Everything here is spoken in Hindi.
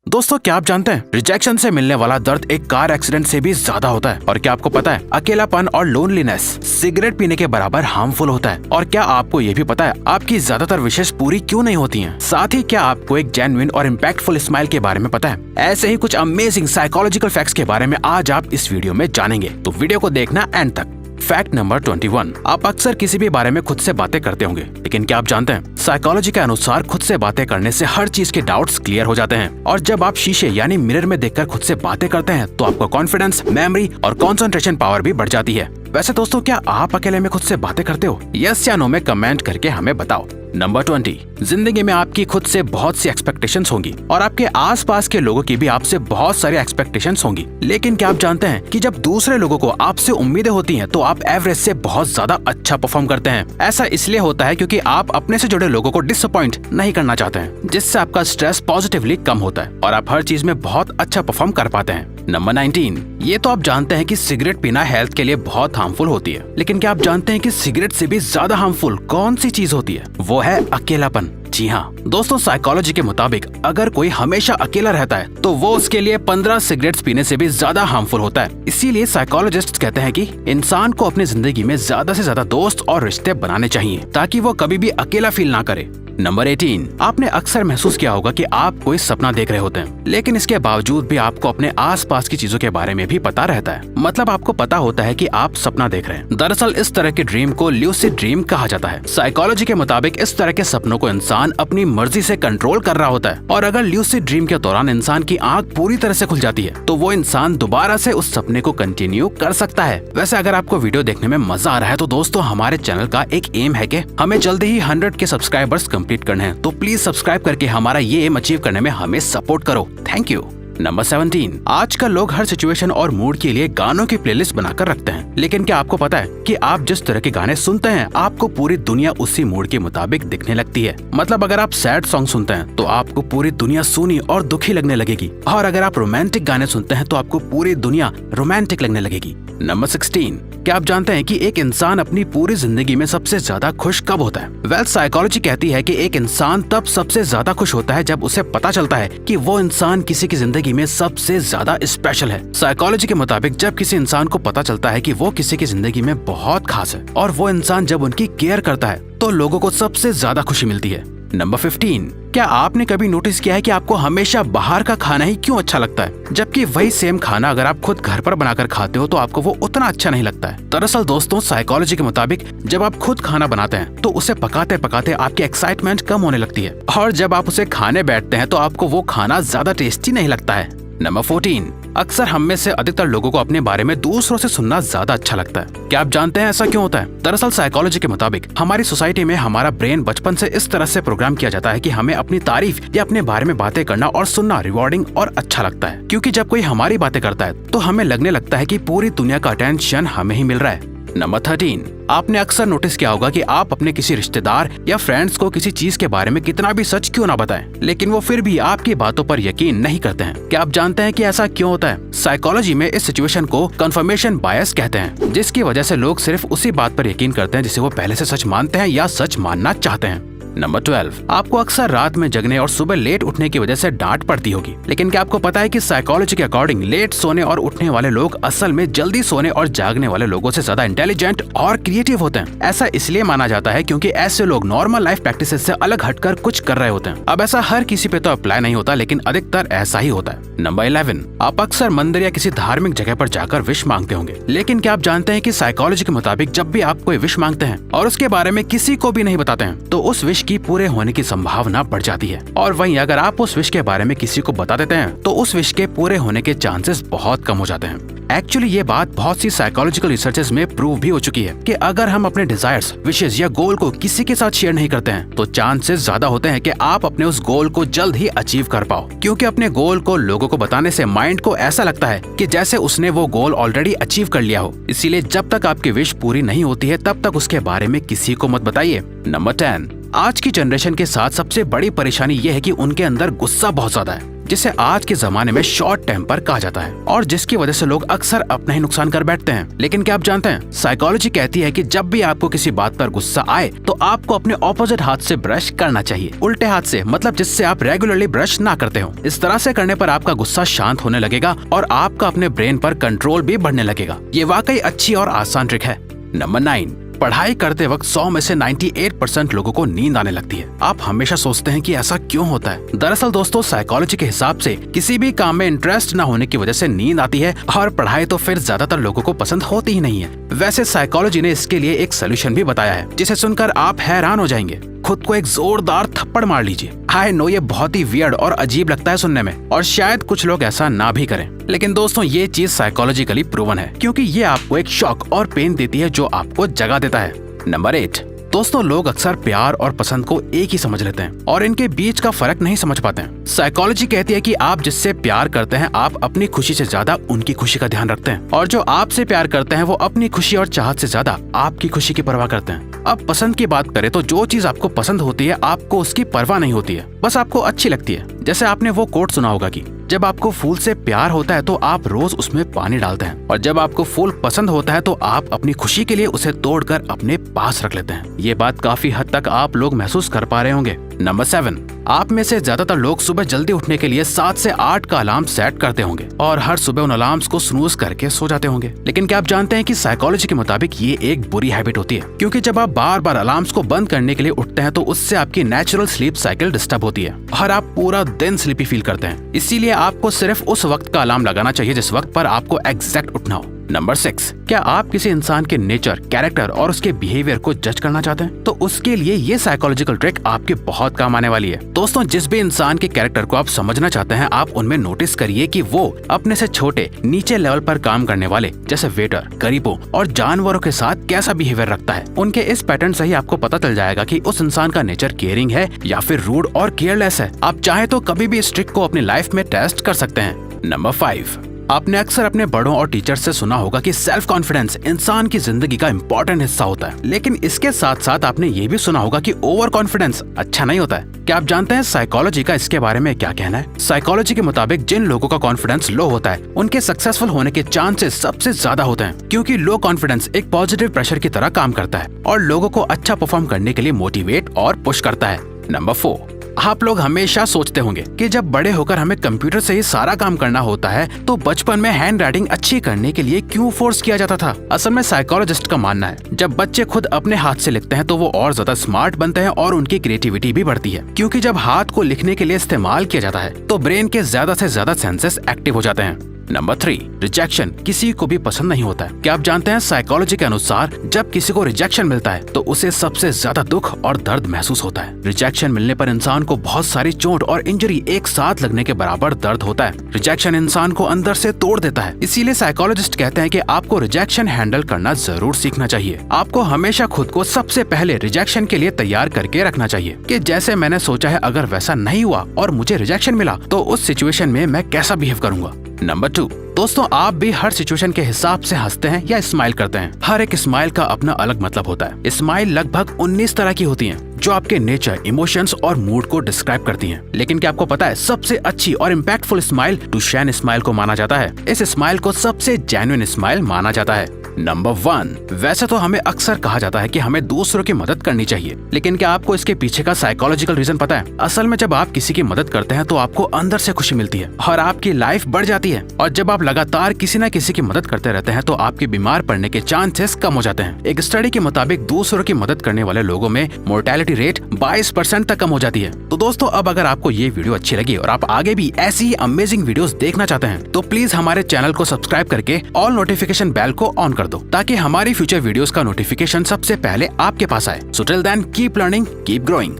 दोस्तों, क्या आप जानते हैं रिजेक्शन से मिलने वाला दर्द एक कार एक्सीडेंट से भी ज्यादा होता है। और क्या आपको पता है अकेलापन और लोनलीनेस सिगरेट पीने के बराबर हार्मफुल होता है। और क्या आपको ये भी पता है आपकी ज्यादातर विशेष पूरी क्यों नहीं होती हैं? साथ ही क्या आपको एक जेन्युइन और इम्पैक्टफुल स्माइल के बारे में पता है? ऐसे ही कुछ अमेजिंग साइकोलॉजिकल फैक्ट्स के बारे में आज आप इस वीडियो में जानेंगे, तो वीडियो को देखना एंड तक। Fact number 21। आप अक्सर किसी भी बारे में खुद से बातें करते होंगे, लेकिन क्या आप जानते हैं साइकोलॉजी के अनुसार खुद से बातें करने से हर चीज के डाउट्स क्लियर हो जाते हैं। और जब आप शीशे यानी मिरर में देखकर खुद से बातें करते हैं तो आपका कॉन्फिडेंस, मेमोरी और कंसंट्रेशन पावर भी बढ़ जाती है। वैसे दोस्तों, क्या आप अकेले में खुद से बातें करते हो? यस या नो में कमेंट करके हमें बताओ। नंबर 20। जिंदगी में आपकी खुद से बहुत सी एक्सपेक्टेशंस होंगी और आपके आसपास के लोगों की भी आपसे बहुत सारी एक्सपेक्टेशंस होंगी। लेकिन क्या आप जानते हैं कि जब दूसरे लोगों को आपसे उम्मीदें होती हैं तो आप एवरेज से बहुत ज्यादा अच्छा परफॉर्म करते हैं। ऐसा इसलिए होता है क्योंकि आप अपने से जुड़े लोगों को डिसअपॉइंट नहीं करना चाहते हैं, जिससे आपका स्ट्रेस पॉजिटिवली कम होता है और आप हर चीज में बहुत अच्छा परफॉर्म कर पाते हैं। नंबर 19। ये तो आप जानते हैं कि सिगरेट पीना हेल्थ के लिए बहुत हार्मफुल होती है, लेकिन क्या आप जानते हैं कि सिगरेट से भी ज्यादा हार्मफुल कौन सी चीज होती है? वो है अकेलापन। जी हाँ दोस्तों, साइकोलॉजी के मुताबिक अगर कोई हमेशा अकेला रहता है तो वो उसके लिए 15 सिगरेट्स पीने से भी ज्यादा हार्मफुल होता है। इसीलिए साइकोलॉजिस्ट कहते हैं कि इंसान को अपनी जिंदगी में ज्यादा से ज्यादा दोस्त और रिश्ते बनाने चाहिए ताकि वो कभी भी अकेला फील ना करे। नंबर 18। आपने अक्सर महसूस किया होगा कि आप कोई सपना देख रहे होते हैं, लेकिन इसके बावजूद भी आपको अपने आसपास की चीजों के बारे में भी पता रहता है। मतलब आपको पता होता है कि आप सपना देख रहे हैं। दरअसल इस तरह के ड्रीम को ल्यूसिड ड्रीम कहा जाता है। साइकोलॉजी के मुताबिक इस तरह के सपनों को इंसान अपनी मर्जी से कंट्रोल कर रहा होता है, और अगर ल्यूसिड ड्रीम के दौरान इंसान की आंख पूरी तरह से खुल जाती है तो वो इंसान दोबारा से उस सपने को कंटिन्यू कर सकता है। वैसे अगर आपको वीडियो देखने में मजा आ रहा है तो दोस्तों, हमारे चैनल का एक एम है कि हमें जल्दी ही 100 के सब्सक्राइबर्स कंप्लीट करने हैं, तो प्लीज सब्सक्राइब करके हमारा ये एम अचीव करने में हमें सपोर्ट करो। Thank you. नंबर 17। आजकल लोग हर सिचुएशन और मूड के लिए गानों की प्लेलिस्ट बनाकर रखते हैं, लेकिन क्या आपको पता है कि आप जिस तरह के गाने सुनते हैं आपको पूरी दुनिया उसी मूड के मुताबिक दिखने लगती है। मतलब अगर आप सैड सॉन्ग सुनते हैं तो आपको पूरी दुनिया सूनी और दुखी लगने लगेगी, और अगर आप रोमांटिक गाने सुनते हैं तो आपको पूरी दुनिया रोमांटिक लगने लगेगी। नंबर 16। क्या आप जानते हैं कि एक इंसान अपनी पूरी जिंदगी में सबसे ज्यादा खुश कब होता है? वेल, साइकोलॉजी कहती है कि एक इंसान तब सबसे ज्यादा खुश होता है जब उसे पता चलता है कि वो इंसान किसी की जिंदगी में सबसे ज्यादा स्पेशल है। साइकोलॉजी के मुताबिक जब किसी इंसान को पता चलता है कि वो किसी की जिंदगी में बहुत खास है और वो इंसान जब उनकी केयर करता है तो लोगों को सबसे ज्यादा खुशी मिलती है। नंबर 15। क्या आपने कभी नोटिस किया है कि आपको हमेशा बाहर का खाना ही क्यों अच्छा लगता है, जबकि वही सेम खाना अगर आप खुद घर पर बनाकर खाते हो तो आपको वो उतना अच्छा नहीं लगता है? दरअसल दोस्तों, साइकोलॉजी के मुताबिक जब आप खुद खाना बनाते हैं तो उसे पकाते पकाते आपकी एक्साइटमेंट कम होने लगती है, और जब आप उसे खाने बैठते हैं तो आपको वो खाना ज्यादा टेस्टी नहीं लगता है। नंबर 14। अक्सर हम में से अधिकतर लोगों को अपने बारे में दूसरों से सुनना ज्यादा अच्छा लगता है। क्या आप जानते हैं ऐसा क्यों होता है? दरअसल साइकोलॉजी के मुताबिक हमारी सोसाइटी में हमारा ब्रेन बचपन से इस तरह से प्रोग्राम किया जाता है कि हमें अपनी तारीफ या अपने बारे में बातें करना और सुनना रिवॉर्डिंग और अच्छा लगता है, क्योंकि जब कोई हमारी बातें करता है तो हमें लगने लगता है कि पूरी दुनिया का अटेंशन हमें ही मिल रहा है। नंबर 13। आपने अक्सर नोटिस किया होगा कि आप अपने किसी रिश्तेदार या फ्रेंड्स को किसी चीज के बारे में कितना भी सच क्यों ना बताएं, लेकिन वो फिर भी आपकी बातों पर यकीन नहीं करते हैं। क्या आप जानते हैं कि ऐसा क्यों होता है? साइकोलॉजी में इस सिचुएशन को कंफर्मेशन बायस कहते हैं, जिसकी वजह से लोग सिर्फ उसी बात पर यकीन करते हैं जिसे वो पहले से सच मानते हैं या सच मानना चाहते हैं। नंबर 12। आपको अक्सर रात में जगने और सुबह लेट उठने की वजह से डांट पड़ती होगी, लेकिन क्या आपको पता है कि साइकोलॉजी के अकॉर्डिंग लेट सोने और उठने वाले लोग असल में जल्दी सोने और जागने वाले लोगों से ज्यादा इंटेलिजेंट और क्रिएटिव होते हैं? ऐसा इसलिए माना जाता है क्योंकि ऐसे लोग नॉर्मल लाइफ प्रैक्टिसेस से अलग हटकर कुछ कर रहे होते हैं। अब ऐसा हर किसी पे तो अप्लाई नहीं होता, लेकिन अधिकतर ऐसा ही होता है। नंबर 11। आप अक्सर मंदिर या किसी धार्मिक जगह पर जाकर विश मांगते होंगे, लेकिन क्या आप जानते हैं कि साइकोलॉजी के मुताबिक जब भी आप कोई विश मांगते हैं और उसके बारे में किसी को भी नहीं बताते हैं तो उस विश की पूरे होने की संभावना बढ़ जाती है, और वहीं अगर आप उस विश के बारे में किसी को बता देते हैं तो उस विश के पूरे होने के चांसेस बहुत कम हो जाते हैं। एक्चुअली ये बात बहुत सी साइकोलॉजिकल रिसर्चेस में प्रूव भी हो चुकी है कि अगर हम अपने डिजायर्स, विशेष या गोल को किसी के साथ शेयर नहीं करते हैं तो चांसेस ज्यादा होते हैं कि आप अपने उस गोल को जल्द ही अचीव कर पाओ, क्योंकि अपने गोल को लोगों को बताने से माइंड को ऐसा लगता है कि जैसे उसने वो गोल ऑलरेडी अचीव कर लिया हो। इसीलिए जब तक आपकी विश पूरी नहीं होती है तब तक उसके बारे में किसी को मत बताइए। नंबर 10। आज की जनरेशन के साथ सबसे बड़ी परेशानी ये है कि उनके अंदर गुस्सा बहुत ज्यादा है। जिसे आज के जमाने में शॉर्ट टेम्पर कहा जाता है और जिसकी वजह से लोग अक्सर अपना ही नुकसान कर बैठते हैं। लेकिन क्या आप जानते हैं, साइकोलॉजी कहती है कि जब भी आपको किसी बात पर गुस्सा आए तो आपको अपने ऑपोजिट हाथ से ब्रश करना चाहिए, उल्टे हाथ से, मतलब जिससे आप रेगुलरली ब्रश ना करते हो। इस तरह से करने पर आपका गुस्सा शांत होने लगेगा और आपका अपने ब्रेन पर कंट्रोल भी बढ़ने लगेगा। ये वाकई अच्छी और आसान ट्रिक है। नंबर 9, पढ़ाई करते वक्त 100 में से 98% लोगों को नींद आने लगती है। आप हमेशा सोचते हैं कि ऐसा क्यों होता है। दरअसल दोस्तों, साइकोलॉजी के हिसाब से किसी भी काम में इंटरेस्ट न होने की वजह से नींद आती है और पढ़ाई तो फिर ज्यादातर लोगों को पसंद होती ही नहीं है। वैसे साइकोलॉजी ने इसके लिए एक सोल्यूशन भी बताया है, जिसे सुनकर आप हैरान हो जाएंगे। खुद को एक जोरदार थप्पड़ मार लीजिए। आई नो ये बहुत ही वियर्ड और अजीब लगता है सुनने में और शायद कुछ लोग ऐसा ना भी करें, लेकिन दोस्तों ये चीज साइकोलॉजिकली प्रूवन है, क्योंकि ये आपको एक शॉक और पेन देती है जो आपको जगा देता है। नंबर 8, दोस्तों लोग अक्सर प्यार और पसंद को एक ही समझ लेते हैं और इनके बीच का फर्क नहीं समझ पाते हैं। साइकोलॉजी कहती है कि आप जिससे प्यार करते हैं आप अपनी खुशी से ज्यादा उनकी खुशी का ध्यान रखते हैं, और जो आपसे प्यार करते हैं वो अपनी खुशी और चाहत से ज्यादा आपकी खुशी की परवाह करते हैं। अब पसंद की बात करें तो जो चीज आपको पसंद होती है आपको उसकी परवाह नहीं होती है, बस आपको अच्छी लगती है। जैसे आपने वो कोट सुना होगा कि जब आपको फूल से प्यार होता है तो आप रोज उसमें पानी डालते हैं, और जब आपको फूल पसंद होता है तो आप अपनी खुशी के लिए उसे तोड़कर अपने पास रख लेते हैं। ये बात काफी हद तक आप लोग महसूस कर पा रहे होंगे। नंबर 7, आप में से ज्यादातर लोग सुबह जल्दी उठने के लिए 7 से 8 का अलार्म सेट करते होंगे और हर सुबह उन अलार्म्स को स्नूज करके सो जाते होंगे। लेकिन क्या आप जानते हैं कि साइकोलॉजी के मुताबिक ये एक बुरी हैबिट होती है, क्योंकि जब आप बार बार अलार्म्स को बंद करने के लिए उठते हैं तो उससे आपकी नेचुरल स्लीप साइकिल डिस्टर्ब होती है और आप पूरा दिन स्लीपी फील करते हैं। इसीलिए आपको सिर्फ उस वक्त का अलार्म लगाना चाहिए जिस वक्त पर आपको एग्जैक्ट उठना हो। नंबर 6, क्या आप किसी इंसान के नेचर, कैरेक्टर और उसके बिहेवियर को जज करना चाहते हैं? तो उसके लिए ये साइकोलॉजिकल ट्रिक आपके बहुत काम आने वाली है। दोस्तों जिस भी इंसान के कैरेक्टर को आप समझना चाहते हैं, आप उनमें नोटिस करिए कि वो अपने से छोटे, नीचे लेवल पर काम करने वाले जैसे वेटर, गरीबों और जानवरों के साथ कैसा बिहेवियर रखता है। उनके इस पैटर्न से ही आपको पता चल जाएगा कि उस इंसान का नेचर केयरिंग है या फिर रूड और केयरलेस है। आप चाहे तो कभी भी इस ट्रिक को अपनी लाइफ में टेस्ट कर सकते हैं। नंबर 5, आपने अक्सर अपने बड़ों और टीचर से सुना होगा कि सेल्फ कॉन्फिडेंस इंसान की जिंदगी का इम्पोर्टेंट हिस्सा होता है, लेकिन इसके साथ साथ आपने ये भी सुना होगा कि ओवर कॉन्फिडेंस अच्छा नहीं होता है। क्या आप जानते हैं साइकोलॉजी का इसके बारे में क्या कहना है? साइकोलॉजी के मुताबिक जिन लोगों का कॉन्फिडेंस लो होता है उनके सक्सेसफुल होने के चांसेस सबसे ज्यादा होते हैं, क्योंकि लो कॉन्फिडेंस एक पॉजिटिव प्रेशर की तरह काम करता है और लोगों को अच्छा परफॉर्म करने के लिए मोटिवेट और पुश करता है। नंबर 4, आप लोग हमेशा सोचते होंगे कि जब बड़े होकर हमें कंप्यूटर से ही सारा काम करना होता है तो बचपन में हैंड राइटिंग अच्छी करने के लिए क्यों फोर्स किया जाता था? असल में साइकोलॉजिस्ट का मानना है जब बच्चे खुद अपने हाथ से लिखते हैं तो वो और ज्यादा स्मार्ट बनते हैं और उनकी क्रिएटिविटी भी बढ़ती है, क्योंकि जब हाथ को लिखने के लिए इस्तेमाल किया जाता है तो ब्रेन के ज्यादा से ज्यादा सेंसेस एक्टिव हो जाते हैं। नंबर 3, रिजेक्शन किसी को भी पसंद नहीं होता है। क्या आप जानते हैं साइकोलॉजी के अनुसार जब किसी को रिजेक्शन मिलता है तो उसे सबसे ज्यादा दुख और दर्द महसूस होता है। रिजेक्शन मिलने पर इंसान को बहुत सारी चोट और इंजरी एक साथ लगने के बराबर दर्द होता है। रिजेक्शन इंसान को अंदर से तोड़ देता है। इसीलिए साइकोलॉजिस्ट कहते हैं कि आपको रिजेक्शन हैंडल करना जरूर सीखना चाहिए। आपको हमेशा खुद को सबसे पहले रिजेक्शन के लिए तैयार करके रखना चाहिए कि जैसे मैंने सोचा है अगर वैसा नहीं हुआ और मुझे रिजेक्शन मिला तो उस सिचुएशन में मैं कैसा बिहेव करूंगा। नंबर 2, दोस्तों आप भी हर सिचुएशन के हिसाब से हंसते हैं या स्माइल करते हैं? हर एक स्माइल का अपना अलग मतलब होता है। स्माइल लगभग 19 तरह की होती हैं जो आपके नेचर, इमोशंस और मूड को डिस्क्राइब करती हैं। लेकिन क्या आपको पता है सबसे अच्छी और इम्पैक्टफुल स्माइल डुशेन स्माइल को माना जाता है। इस स्माइल को सबसे जेन्युइन स्माइल माना जाता है। नंबर 1, वैसे तो हमें अक्सर कहा जाता है कि हमें दूसरों की मदद करनी चाहिए, लेकिन क्या आपको इसके पीछे का साइकोलॉजिकल रीजन पता है? असल में जब आप किसी की मदद करते हैं तो आपको अंदर से खुशी मिलती है और आपकी लाइफ बढ़ जाती है, और जब आप लगातार किसी न किसी की मदद करते रहते हैं तो आपके बीमार पड़ने के चांसेस कम हो जाते हैं। एक स्टडी के मुताबिक दूसरों की मदद करने वाले लोगों में मोर्टेलिटी रेट 22% तक कम हो जाती है। तो दोस्तों अब अगर आपको ये वीडियो अच्छी लगी और आप आगे भी ऐसी ही अमेजिंग वीडियोस देखना चाहते हैं तो प्लीज हमारे चैनल को सब्सक्राइब करके ऑल नोटिफिकेशन बेल को ऑन कर दो, ताकि हमारी फ्यूचर वीडियोस का नोटिफिकेशन सबसे पहले आपके पास आए। So till then keep learning, keep growing.